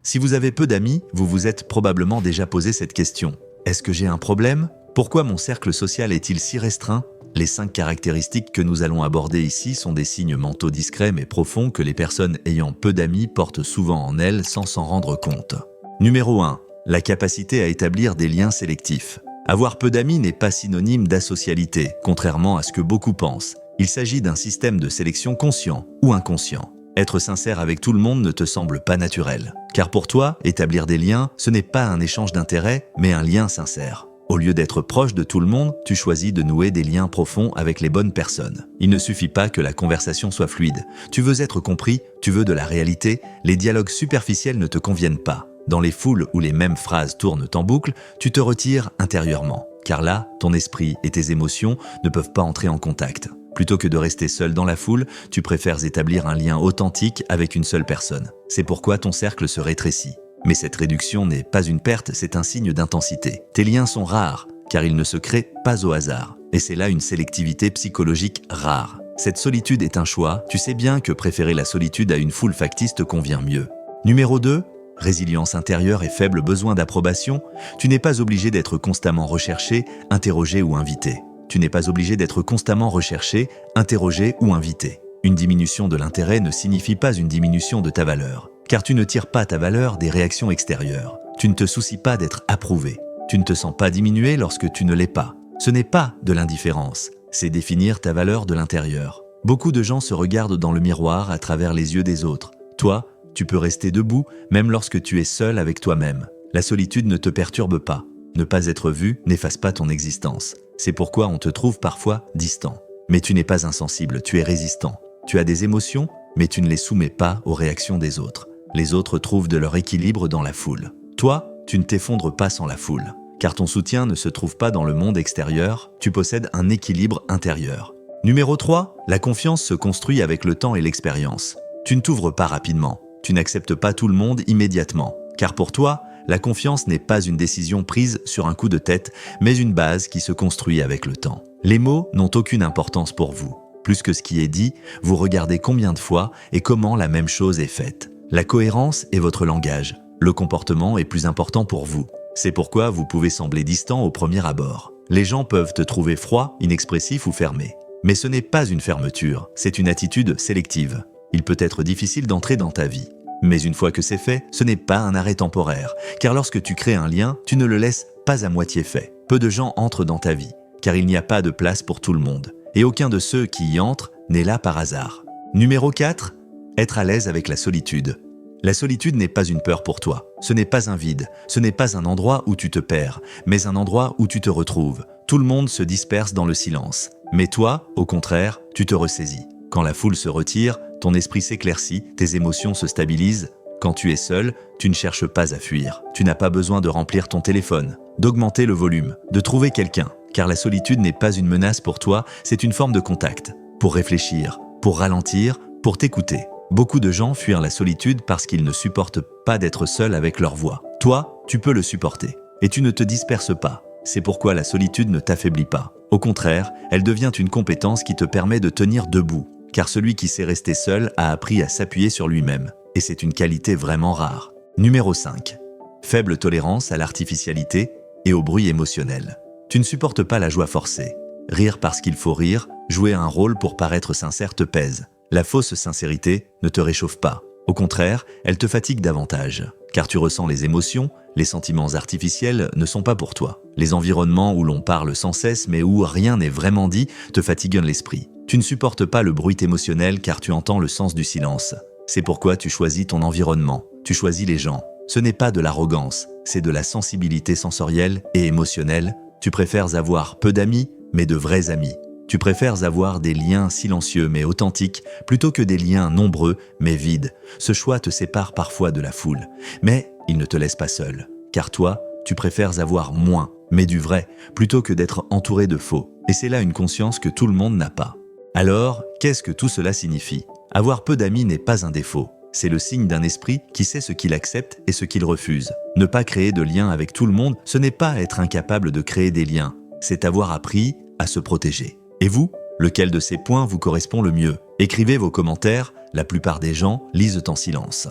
Si vous avez peu d'amis, vous vous êtes probablement déjà posé cette question. Est-ce que j'ai un problème? Pourquoi mon cercle social est-il si restreint? Les 5 caractéristiques que nous allons aborder ici sont des signes mentaux discrets mais profonds que les personnes ayant peu d'amis portent souvent en elles sans s'en rendre compte. Numéro 1. La capacité à établir des liens sélectifs. Avoir peu d'amis n'est pas synonyme d'asocialité, contrairement à ce que beaucoup pensent. Il s'agit d'un système de sélection conscient ou inconscient. Être sincère avec tout le monde ne te semble pas naturel. Car pour toi, établir des liens, ce n'est pas un échange d'intérêts, mais un lien sincère. Au lieu d'être proche de tout le monde, tu choisis de nouer des liens profonds avec les bonnes personnes. Il ne suffit pas que la conversation soit fluide. Tu veux être compris, tu veux de la réalité, les dialogues superficiels ne te conviennent pas. Dans les foules où les mêmes phrases tournent en boucle, tu te retires intérieurement. Car là, ton esprit et tes émotions ne peuvent pas entrer en contact. Plutôt que de rester seul dans la foule, tu préfères établir un lien authentique avec une seule personne. C'est pourquoi ton cercle se rétrécit. Mais cette réduction n'est pas une perte, c'est un signe d'intensité. Tes liens sont rares, car ils ne se créent pas au hasard. Et c'est là une sélectivité psychologique rare. Cette solitude est un choix, tu sais bien que préférer la solitude à une foule factice te convient mieux. Numéro 2. Résilience intérieure et faible besoin d'approbation. Tu n'es pas obligé d'être constamment recherché, interrogé ou invité. Tu n'es pas obligé d'être constamment recherché, interrogé ou invité. Une diminution de l'intérêt ne signifie pas une diminution de ta valeur. Car tu ne tires pas ta valeur des réactions extérieures. Tu ne te soucies pas d'être approuvé. Tu ne te sens pas diminué lorsque tu ne l'es pas. Ce n'est pas de l'indifférence, c'est définir ta valeur de l'intérieur. Beaucoup de gens se regardent dans le miroir à travers les yeux des autres. Toi, tu peux rester debout même lorsque tu es seul avec toi-même. La solitude ne te perturbe pas. Ne pas être vu n'efface pas ton existence. C'est pourquoi on te trouve parfois distant. Mais tu n'es pas insensible, tu es résistant. Tu as des émotions, mais tu ne les soumets pas aux réactions des autres. Les autres trouvent de leur équilibre dans la foule. Toi, tu ne t'effondres pas sans la foule. Car ton soutien ne se trouve pas dans le monde extérieur, tu possèdes un équilibre intérieur. Numéro 3, la confiance se construit avec le temps et l'expérience. Tu ne t'ouvres pas rapidement. Tu n'acceptes pas tout le monde immédiatement. Car pour toi, la confiance n'est pas une décision prise sur un coup de tête, mais une base qui se construit avec le temps. Les mots n'ont aucune importance pour vous. Plus que ce qui est dit, vous regardez combien de fois et comment la même chose est faite. La cohérence est votre langage. Le comportement est plus important pour vous. C'est pourquoi vous pouvez sembler distant au premier abord. Les gens peuvent te trouver froid, inexpressif ou fermé. Mais ce n'est pas une fermeture, c'est une attitude sélective. Il peut être difficile d'entrer dans ta vie. Mais une fois que c'est fait, ce n'est pas un arrêt temporaire. Car lorsque tu crées un lien, tu ne le laisses pas à moitié fait. Peu de gens entrent dans ta vie, car il n'y a pas de place pour tout le monde. Et aucun de ceux qui y entrent n'est là par hasard. Numéro 4. Être à l'aise avec la solitude. La solitude n'est pas une peur pour toi. Ce n'est pas un vide. Ce n'est pas un endroit où tu te perds, mais un endroit où tu te retrouves. Tout le monde se disperse dans le silence. Mais toi, au contraire, tu te ressaisis. Quand la foule se retire, ton esprit s'éclaircit, tes émotions se stabilisent. Quand tu es seul, tu ne cherches pas à fuir. Tu n'as pas besoin de remplir ton téléphone, d'augmenter le volume, de trouver quelqu'un. Car la solitude n'est pas une menace pour toi, c'est une forme de contact. Pour réfléchir, pour ralentir, pour t'écouter. Beaucoup de gens fuient la solitude parce qu'ils ne supportent pas d'être seuls avec leur voix. Toi, tu peux le supporter. Et tu ne te disperses pas. C'est pourquoi la solitude ne t'affaiblit pas. Au contraire, elle devient une compétence qui te permet de tenir debout. Car celui qui sait rester seul a appris à s'appuyer sur lui-même. Et c'est une qualité vraiment rare. Numéro 5. Faible tolérance à l'artificialité et au bruit émotionnel. Tu ne supportes pas la joie forcée. Rire parce qu'il faut rire, jouer un rôle pour paraître sincère te pèse. La fausse sincérité ne te réchauffe pas. Au contraire, elle te fatigue davantage. Car tu ressens les émotions, les sentiments artificiels ne sont pas pour toi. Les environnements où l'on parle sans cesse mais où rien n'est vraiment dit te fatiguent l'esprit. Tu ne supportes pas le bruit émotionnel car tu entends le sens du silence. C'est pourquoi tu choisis ton environnement, tu choisis les gens. Ce n'est pas de l'arrogance, c'est de la sensibilité sensorielle et émotionnelle. Tu préfères avoir peu d'amis, mais de vrais amis. Tu préfères avoir des liens silencieux mais authentiques plutôt que des liens nombreux mais vides. Ce choix te sépare parfois de la foule, mais il ne te laisse pas seul. Car toi, tu préfères avoir moins, mais du vrai, plutôt que d'être entouré de faux. Et c'est là une conscience que tout le monde n'a pas. Alors, qu'est-ce que tout cela signifie? Avoir peu d'amis n'est pas un défaut. C'est le signe d'un esprit qui sait ce qu'il accepte et ce qu'il refuse. Ne pas créer de liens avec tout le monde, ce n'est pas être incapable de créer des liens. C'est avoir appris à se protéger. Et vous, lequel de ces points vous correspond le mieux? Écrivez vos commentaires, la plupart des gens lisent en silence.